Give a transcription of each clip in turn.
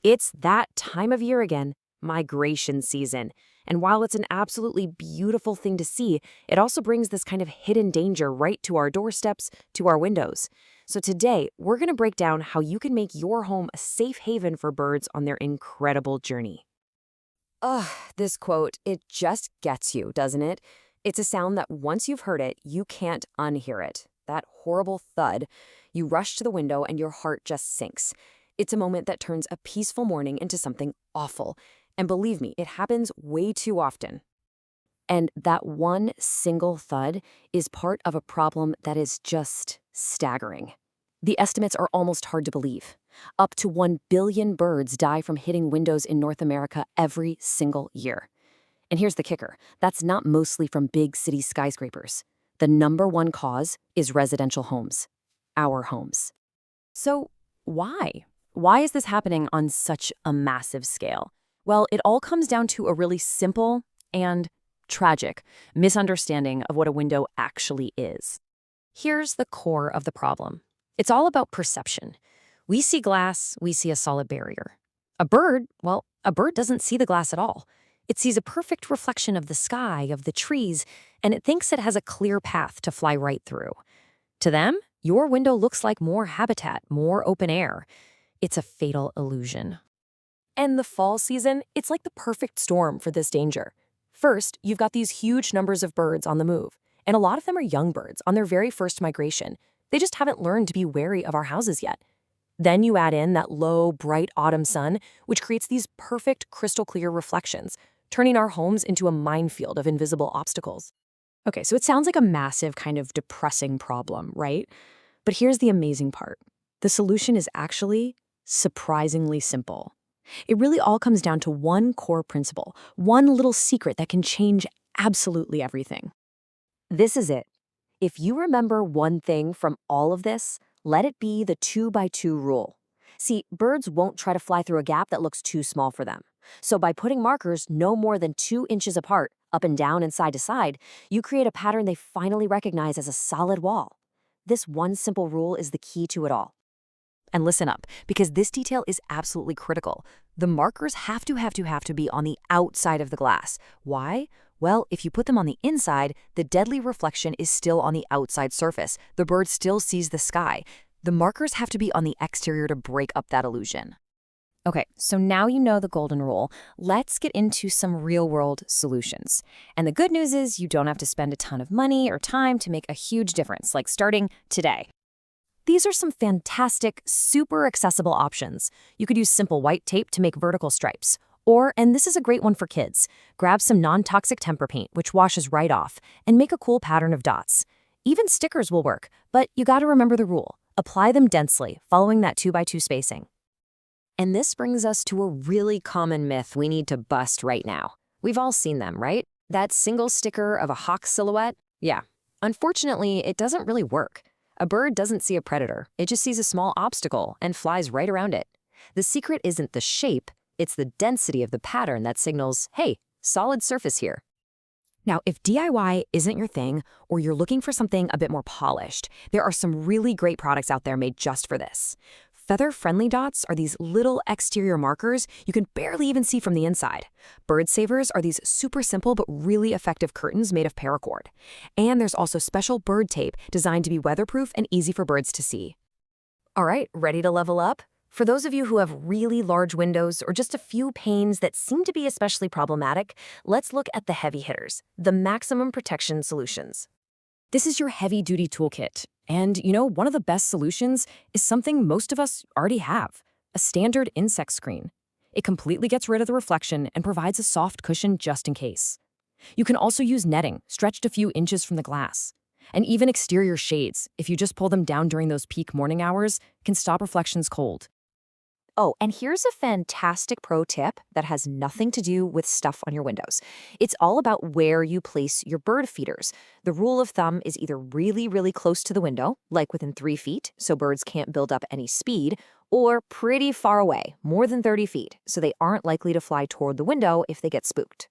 It's that time of year again, migration season. And while it's an absolutely beautiful thing to see, it also brings this kind of hidden danger right to our doorsteps, to our windows. So today, we're going to break down how you can make your home a safe haven for birds on their incredible journey. Ugh, this quote, it just gets you, doesn't it? It's a sound that once you've heard it, you can't unhear it. That horrible thud. You rush to the window and your heart just sinks. It's a moment that turns a peaceful morning into something awful. And believe me, it happens way too often. And that one single thud is part of a problem that is just staggering. The estimates are almost hard to believe. Up to 1 billion birds die from hitting windows in North America every single year. And here's the kicker. That's not mostly from big city skyscrapers. The number one cause is residential homes. Our homes. So why? Why is this happening on such a massive scale? Well, it all comes down to a really simple and tragic misunderstanding of what a window actually is. Here's the core of the problem. It's all about perception. We see glass, we see a solid barrier. A bird doesn't see the glass at all. It sees a perfect reflection of the sky, of the trees, and it thinks it has a clear path to fly right through. To them, your window looks like more habitat, more open air. It's a fatal illusion. And the fall season, it's like the perfect storm for this danger. First, you've got these huge numbers of birds on the move, and a lot of them are young birds on their very first migration. They just haven't learned to be wary of our houses yet. Then you add in that low, bright autumn sun, which creates these perfect, crystal clear reflections, turning our homes into a minefield of invisible obstacles. Okay, so it sounds like a massive kind of depressing problem, right? But here's the amazing part. The solution is actually surprisingly simple. It really all comes down to one core principle, one little secret that can change absolutely everything. This is it. If you remember one thing from all of this, let it be the 2x2 rule. See, birds won't try to fly through a gap that looks too small for them. So by putting markers no more than 2 inches apart, up and down and side to side, you create a pattern they finally recognize as a solid wall. This one simple rule is the key to it all. And listen up, because this detail is absolutely critical. The markers have to be on the outside of the glass. Why? Well, if you put them on the inside, the deadly reflection is still on the outside surface. The bird still sees the sky. The markers have to be on the exterior to break up that illusion. Okay, so now you know the golden rule. Let's get into some real-world solutions. And the good news is you don't have to spend a ton of money or time to make a huge difference, like starting today. These are some fantastic, super accessible options. You could use simple white tape to make vertical stripes. Or, and this is a great one for kids, grab some non-toxic tempera paint, which washes right off, and make a cool pattern of dots. Even stickers will work, but you gotta remember the rule. Apply them densely, following that 2x2 spacing. And this brings us to a really common myth we need to bust right now. We've all seen them, right? That single sticker of a hawk silhouette? Yeah. Unfortunately, it doesn't really work. A bird doesn't see a predator. It just sees a small obstacle and flies right around it. The secret isn't the shape, it's the density of the pattern that signals, hey, solid surface here. Now, if DIY isn't your thing, or you're looking for something a bit more polished, there are some really great products out there made just for this. Feather-friendly dots are these little exterior markers you can barely even see from the inside. Bird savers are these super simple but really effective curtains made of paracord. And there's also special bird tape designed to be weatherproof and easy for birds to see. All right, ready to level up? For those of you who have really large windows or just a few panes that seem to be especially problematic, let's look at the heavy hitters, the maximum protection solutions. This is your heavy-duty toolkit. And, one of the best solutions is something most of us already have, a standard insect screen. It completely gets rid of the reflection and provides a soft cushion just in case. You can also use netting, stretched a few inches from the glass. And even exterior shades, if you just pull them down during those peak morning hours, can stop reflections cold. Oh, and here's a fantastic pro tip that has nothing to do with stuff on your windows. It's all about where you place your bird feeders. The rule of thumb is either really, really close to the window, like within 3 feet, so birds can't build up any speed, or pretty far away, more than 30 feet, so they aren't likely to fly toward the window if they get spooked.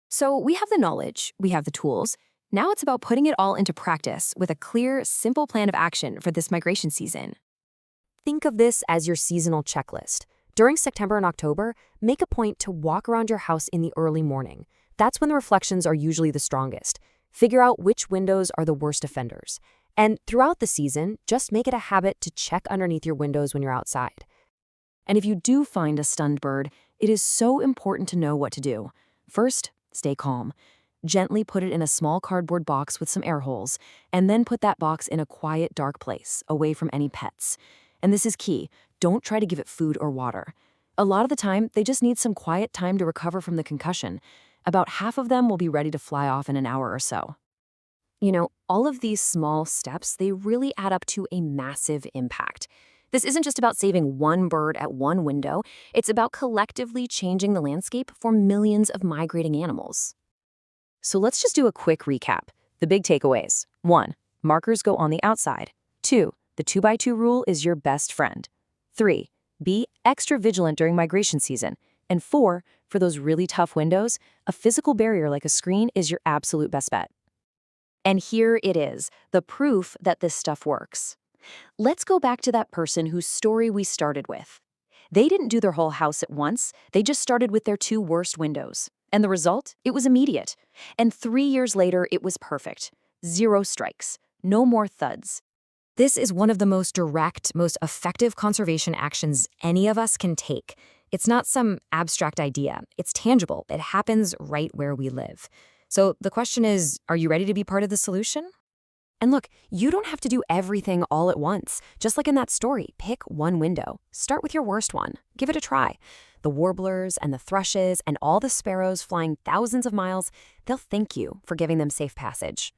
So we have the knowledge, we have the tools. Now it's about putting it all into practice with a clear, simple plan of action for this migration season. Think of this as your seasonal checklist. During September and October, make a point to walk around your house in the early morning. That's when the reflections are usually the strongest. Figure out which windows are the worst offenders. And throughout the season, just make it a habit to check underneath your windows when you're outside. And if you do find a stunned bird, it is so important to know what to do. First, stay calm. Gently put it in a small cardboard box with some air holes, and then put that box in a quiet, dark place, away from any pets. And this is key. Don't try to give it food or water. A lot of the time, they just need some quiet time to recover from the concussion. About half of them will be ready to fly off in an hour or so. All of these small steps, they really add up to a massive impact. This isn't just about saving one bird at one window, it's about collectively changing the landscape for millions of migrating animals. So let's just do a quick recap. The big takeaways. 1. Markers go on the outside. 2. The 2x2 rule is your best friend. 3. Be extra vigilant during migration season. And 4. For those really tough windows, a physical barrier like a screen is your absolute best bet. And here it is, the proof that this stuff works. Let's go back to that person whose story we started with. They didn't do their whole house at once, they just started with their 2 worst windows. And the result? It was immediate. And 3 years later, it was perfect. 0 strikes. No more thuds. This is one of the most direct, most effective conservation actions any of us can take. It's not some abstract idea. It's tangible. It happens right where we live. So the question is, are you ready to be part of the solution? And look, you don't have to do everything all at once. Just like in that story, pick one window. Start with your worst one. Give it a try. The warblers and the thrushes and all the sparrows flying thousands of miles, they'll thank you for giving them safe passage.